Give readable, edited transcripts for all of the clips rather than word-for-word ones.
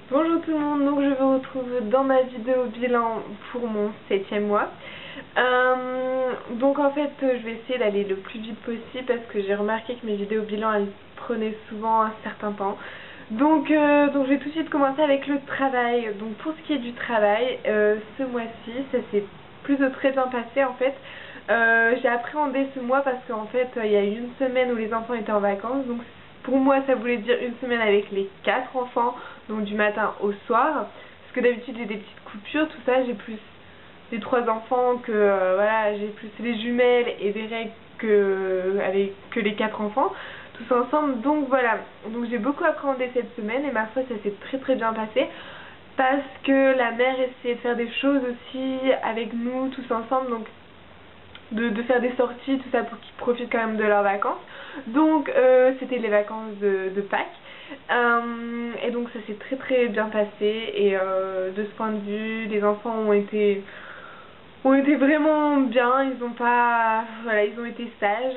Bonjour tout le monde, donc je vous retrouve dans ma vidéo bilan pour mon 7e mois. Donc en fait je vais essayer d'aller le plus vite possible parce que j'ai remarqué que mes vidéos bilan elles prenaient souvent un certain temps. Donc je vais tout de suite commencer avec le travail. Donc pour ce qui est du travail, ce mois-ci ça s'est plutôt très bien passé en fait. J'ai appréhendé ce mois parce qu'en fait il y a eu une semaine où les enfants étaient en vacances, donc pour moi ça voulait dire une semaine avec les 4 enfants, donc du matin au soir, parce que d'habitude j'ai des petites coupures, tout ça, j'ai plus les 3 enfants que voilà, j'ai plus les jumelles et des règles que les 4 enfants tous ensemble, donc voilà, donc j'ai beaucoup appréhendé cette semaine et ma foi ça s'est très bien passé parce que la mère essayait de faire des choses aussi avec nous tous ensemble, donc de faire des sorties, tout ça pour qu'ils profitent quand même de leurs vacances. Donc c'était les vacances de Pâques. Et donc ça s'est très bien passé et de ce point de vue les enfants ont été vraiment bien, ils ont pas, voilà, ils ont été sages.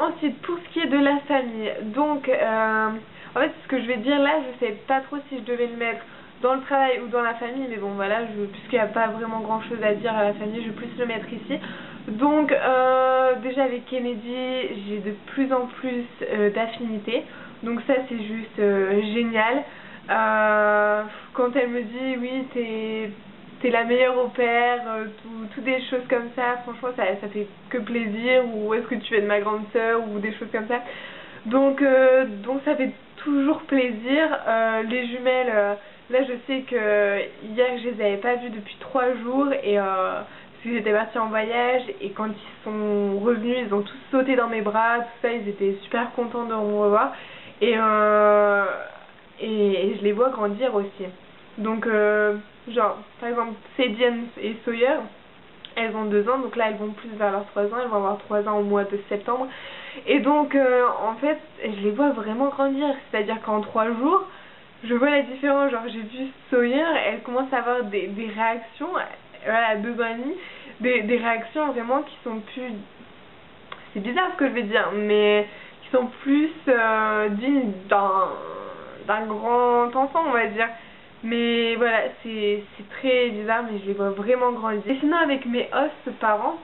Ensuite pour ce qui est de la famille, donc en fait ce que je vais dire là, je sais pas trop si je devais le mettre dans le travail ou dans la famille, mais bon voilà, puisqu'il n'y a pas vraiment grand chose à dire à la famille, je vais plus le mettre ici. Donc déjà avec Kennedy j'ai de plus en plus d'affinités, donc ça c'est juste génial. Quand elle me dit oui t'es la meilleure au père, tout des choses comme ça, franchement ça fait que plaisir, ou est-ce que tu es de ma grande sœur ou des choses comme ça, donc ça fait toujours plaisir. Les jumelles, là je sais que hier je les avais pas vues depuis 3 jours et parce que j'étais partie en voyage, et quand ils sont revenus ils ont tous sauté dans mes bras, tout ça, ils étaient super contents de me revoir et je les vois grandir aussi. Donc genre par exemple Cédienne et Sawyer, elles ont 2 ans, donc là elles vont plus vers leurs 3 ans, elles vont avoir 3 ans au mois de septembre. Et donc en fait je les vois vraiment grandir, c'est-à-dire qu'en 3 jours je vois la différence. Genre j'ai vu Sawyer, elle commence à avoir des réactions, voilà, à 2 ans et demi, des réactions vraiment qui sont plus, c'est bizarre ce que je vais dire, mais qui sont plus dignes d'un grand enfant, on va dire. Mais voilà, c'est très bizarre, mais je les vois vraiment grandir. Et sinon avec mes hosts parents,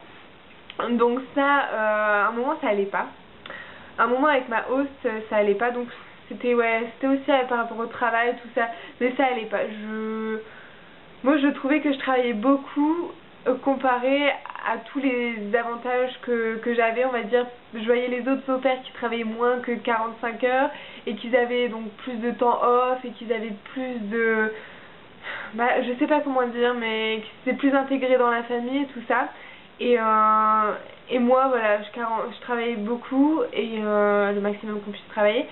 donc ça, à un moment ça allait pas. À un moment avec ma host ça allait pas, donc c'était aussi par rapport au travail, tout ça, mais ça allait pas. Moi je trouvais que je travaillais beaucoup comparé à tous les avantages que j'avais, on va dire. Je voyais les autres au-pairs qui travaillaient moins que 45 heures et qu'ils avaient donc plus de temps off et qu'ils avaient plus de, je sais pas comment dire, mais qu'ils étaient plus intégrés dans la famille, tout ça. Et moi voilà, je travaillais beaucoup et le maximum qu'on puisse travailler.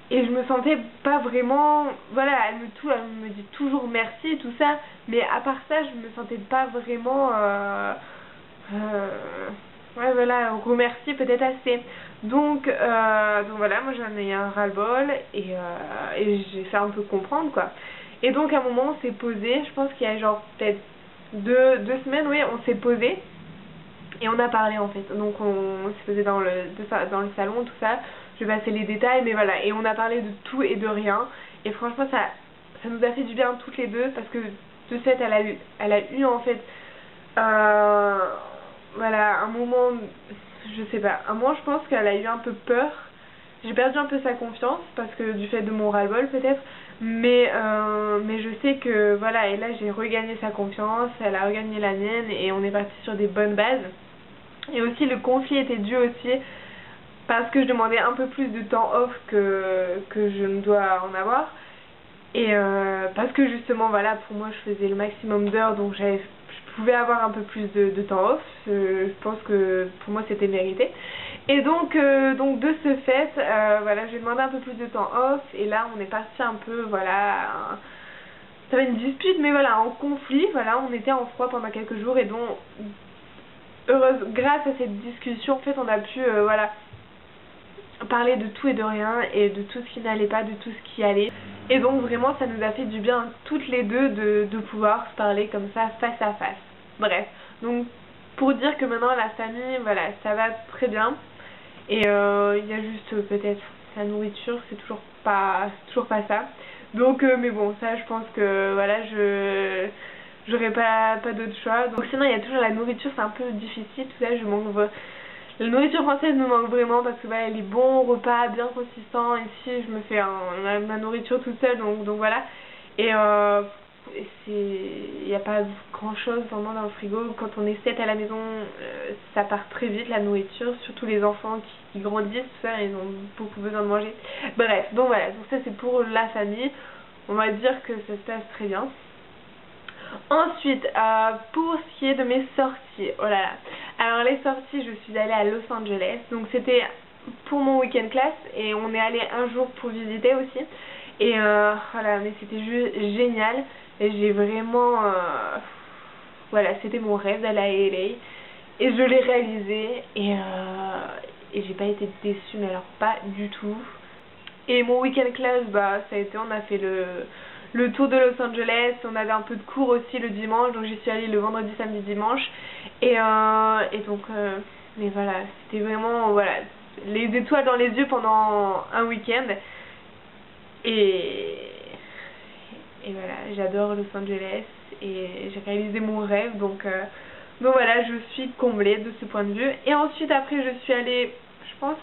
Et je me sentais pas vraiment, voilà, elle me dit toujours merci et tout ça, mais à part ça je me sentais pas vraiment ouais voilà, remercier peut-être assez. Donc voilà, moi j'en ai un ras-le-bol et j'ai fait un peu comprendre quoi. Et donc à un moment on s'est posé, je pense qu'il y a genre peut-être deux semaines, oui, on s'est posé et on a parlé en fait. Donc on se faisait dans le salon, tout ça. Je vais passer les détails, mais voilà. Et on a parlé de tout et de rien. Et franchement ça nous a fait du bien toutes les deux, parce que de fait elle a eu en fait voilà, un moment, je sais pas, un moment je pense qu'elle a eu un peu peur. J'ai perdu un peu sa confiance parce que du fait de mon ras-le-bol peut-être, mais je sais que voilà, et là j'ai regagné sa confiance, elle a regagné la mienne et on est parti sur des bonnes bases. Et aussi le conflit était dû aussi parce que je demandais un peu plus de temps off que je ne dois en avoir, et parce que justement voilà, pour moi je faisais le maximum d'heures, donc je pouvais avoir un peu plus de temps off. Je pense que pour moi c'était mérité. Et donc de ce fait, voilà, j'ai demandé un peu plus de temps off, et là on est parti un peu, voilà, ça va une dispute, mais voilà, en conflit, voilà, on était en froid pendant quelques jours, et donc grâce à cette discussion en fait on a pu voilà, parler de tout et de rien, et de tout ce qui n'allait pas, de tout ce qui allait. Et donc vraiment ça nous a fait du bien toutes les deux de pouvoir se parler comme ça face à face. Bref, donc pour dire que maintenant la famille, voilà, ça va très bien. Et il y a juste peut-être la nourriture, c'est toujours pas ça. Donc mais bon, ça je pense que voilà, j'aurais pas d'autre choix. Donc sinon il y a toujours la nourriture, c'est un peu difficile, tout ça, la nourriture française me manque vraiment parce que voilà, les bons repas bien consistants, ici je me fais ma nourriture toute seule, donc voilà. Et il n'y a pas grand chose vraiment dans le frigo. Quand on est 7 à la maison, ça part très vite la nourriture, surtout les enfants qui grandissent, tout ça, ils ont beaucoup besoin de manger. Bref, donc voilà, donc ça c'est pour la famille. On va dire que ça se passe très bien. Ensuite, pour ce qui est de mes sorties, oh là là. Alors les sorties, je suis allée à Los Angeles, donc c'était pour mon week-end class et on est allé un jour pour visiter aussi. Et voilà, mais c'était juste génial et j'ai vraiment, voilà, c'était mon rêve d'aller à LA et je l'ai réalisé et j'ai pas été déçue, mais alors pas du tout. Et mon week-end class, bah ça a été, on a fait le tour de Los Angeles, on avait un peu de cours aussi le dimanche, donc j'y suis allée le vendredi, samedi, dimanche. Et donc, mais voilà, c'était vraiment, voilà, les étoiles dans les yeux pendant un week-end. Et voilà, j'adore Los Angeles et j'ai réalisé mon rêve, donc voilà, je suis comblée de ce point de vue. Et ensuite, après, je suis allée, je pense,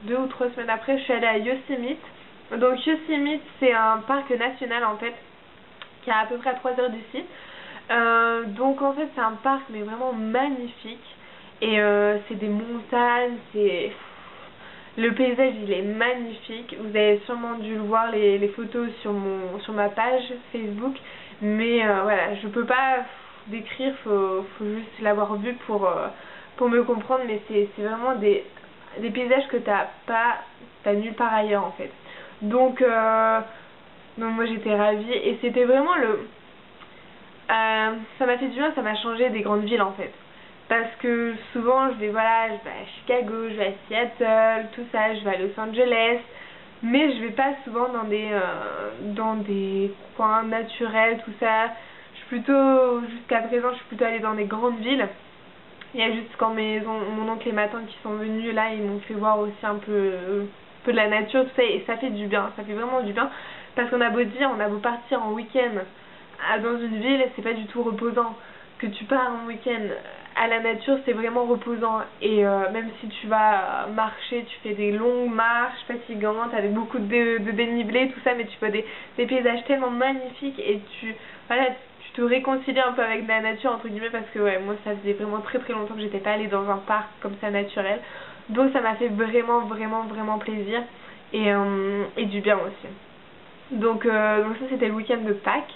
2 ou 3 semaines après, je suis allée à Yosemite. Donc Yosemite, c'est un parc national en fait, qui est à peu près à 3 heures d'ici. Donc en fait, c'est un parc mais vraiment magnifique. Et c'est des montagnes, le paysage il est magnifique. Vous avez sûrement dû le voir les photos sur ma page Facebook. Mais voilà, je peux pas décrire, faut juste l'avoir vu pour me comprendre. Mais c'est vraiment des paysages que t'as nulle part ailleurs en fait. Donc moi j'étais ravie et c'était vraiment ça m'a fait du bien, ça m'a changé des grandes villes en fait. Parce que souvent je vais à Chicago, je vais à Seattle, tout ça, je vais à Los Angeles, mais je vais pas souvent dans des coins naturels, tout ça. Jusqu'à présent, je suis plutôt allée dans des grandes villes. Il y a juste quand mon oncle et ma tante qui sont venus là, ils m'ont fait voir aussi un peu de la nature, tout ça, et ça fait du bien, ça fait vraiment du bien. Parce qu'on a beau dire, on a beau partir en week-end dans une ville, c'est pas du tout reposant. Que tu pars en week-end à la nature, c'est vraiment reposant. Et même si tu vas marcher, tu fais des longues marches fatigantes avec beaucoup de dénivelé, tout ça, mais tu vois des paysages tellement magnifiques et voilà, tu te réconcilies un peu avec la nature entre guillemets, parce que ouais, moi ça faisait vraiment très très longtemps que j'étais pas allée dans un parc comme ça naturel. Donc ça m'a fait vraiment vraiment vraiment plaisir et du bien aussi. Donc ça c'était le week-end de Pâques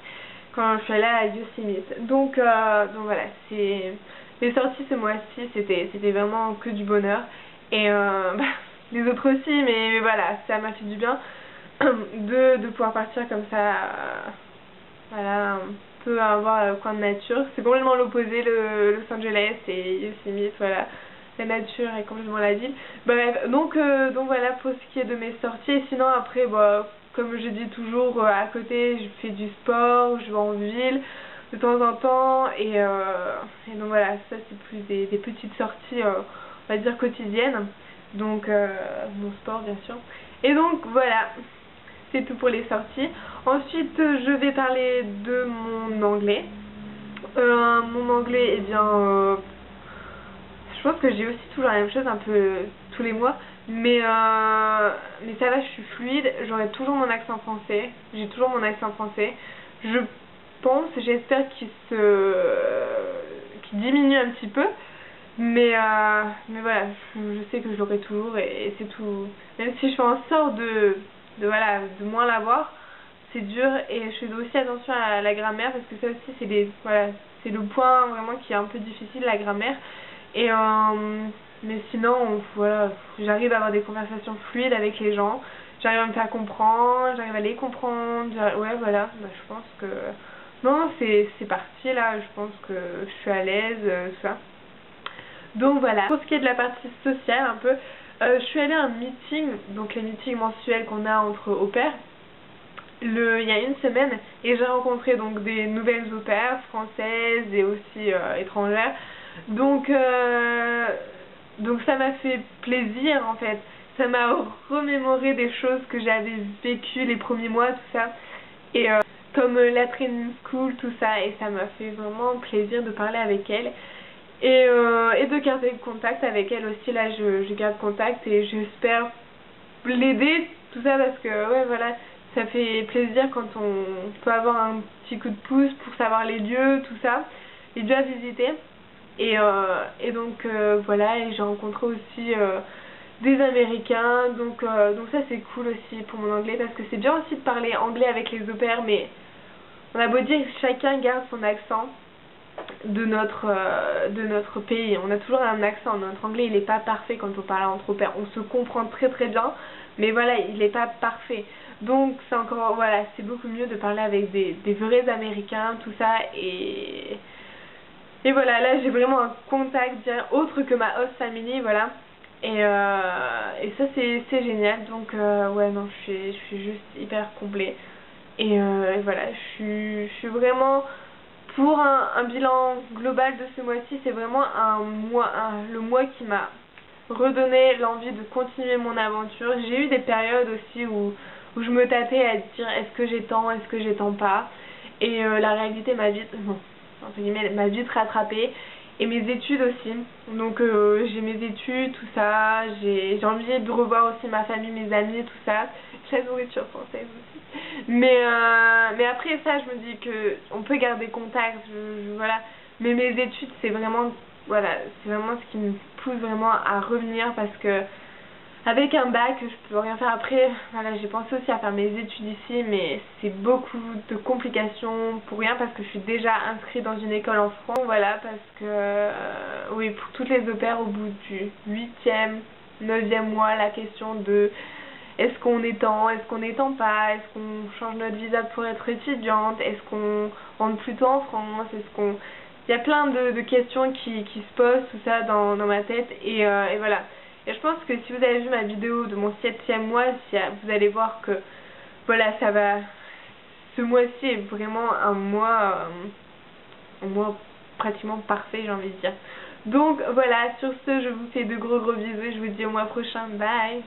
quand je suis allée à Yosemite. Donc voilà, les sorties ce mois-ci c'était vraiment que du bonheur. Et les autres aussi, mais voilà, ça m'a fait du bien de pouvoir partir comme ça, voilà, un peu avoir le coin de nature. C'est complètement l'opposé, Los Angeles et Yosemite, voilà. La nature est complètement la ville. Bref, donc voilà pour ce qui est de mes sorties. Et sinon après, bah, comme je dis toujours, à côté je fais du sport, je vais en ville de temps en temps. Et donc voilà, ça c'est plus des petites sorties, on va dire quotidiennes. Donc mon sport bien sûr. Et donc voilà, c'est tout pour les sorties. Ensuite je vais parler de mon anglais. Mon anglais, eh bien... je pense que j'ai aussi toujours la même chose un peu tous les mois, mais ça va, je suis fluide, j'aurai toujours mon accent français, j'ai toujours mon accent français. Je pense, j'espère qu'il diminue un petit peu, mais voilà, je sais que je l'aurai toujours et c'est tout. Même si je fais en sorte voilà, de moins l'avoir, c'est dur, et je fais aussi attention à la grammaire parce que ça aussi voilà, c'est le point vraiment qui est un peu difficile, la grammaire. Et mais sinon voilà, j'arrive à avoir des conversations fluides avec les gens, j'arrive à me faire comprendre, j'arrive à les comprendre, ouais voilà, bah, je pense que non, c'est parti là, je pense que je suis à l'aise, tout ça. Donc voilà, pour ce qui est de la partie sociale un peu, je suis allée à un meeting, donc les meetings mensuels qu'on a entre au pairs, il y a une semaine, et j'ai rencontré donc des nouvelles au pairs françaises et aussi étrangères. Donc Donc ça m'a fait plaisir en fait. Ça m'a remémoré des choses que j'avais vécues les premiers mois, tout ça. Et comme la training school, tout ça. Et ça m'a fait vraiment plaisir de parler avec elle. Et de garder contact avec elle aussi. Là je garde contact et j'espère l'aider, tout ça, parce que ouais voilà, ça fait plaisir quand on peut avoir un petit coup de pouce pour savoir les lieux, tout ça, les lieux à visiter. Et donc voilà, et j'ai rencontré aussi des Américains, donc ça c'est cool aussi pour mon anglais, parce que c'est bien aussi de parler anglais avec les au-pairs, mais on a beau dire que chacun garde son accent de notre pays. On a toujours un accent. Notre anglais il est pas parfait quand on parle entre au-pairs. On se comprend très très bien, mais voilà, il est pas parfait. Donc c'est encore, voilà, c'est beaucoup mieux de parler avec des vrais Américains, tout ça. Et voilà, là j'ai vraiment un contact autre que ma host family, voilà. Et ça c'est génial. Donc ouais, non, je suis juste hyper comblée. Et voilà, je suis vraiment pour un bilan global de ce mois-ci. C'est vraiment le mois qui m'a redonné l'envie de continuer mon aventure. J'ai eu des périodes aussi où je me tâtais à dire est-ce que j'étends pas. Et la réalité m'a vite, non, entre guillemets, m'a vite rattrapée. Et mes études aussi. Donc j'ai mes études, tout ça. J'ai envie de revoir aussi ma famille, mes amis, tout ça. La nourriture française aussi. Mais après ça, je me dis que on peut garder contact. Voilà. Mais mes études, c'est vraiment, voilà, c'est vraiment ce qui me pousse vraiment à revenir, parce que avec un bac, je peux rien faire après. Voilà, j'ai pensé aussi à faire mes études ici, mais c'est beaucoup de complications pour rien, parce que je suis déjà inscrite dans une école en France. Voilà, parce que oui, pour toutes les au-pairs, au bout du 8e, 9e mois, la question de est-ce qu'on n'étend pas, est-ce qu'on change notre visa pour être étudiante, est-ce qu'on rentre plutôt en France, il y a plein de questions qui se posent, tout ça dans ma tête, et voilà. Et je pense que si vous avez vu ma vidéo de mon 7e mois, vous allez voir que voilà, ça va. Ce mois-ci est vraiment un mois pratiquement parfait, j'ai envie de dire. Donc voilà, sur ce, je vous fais de gros bisous et je vous dis au mois prochain. Bye!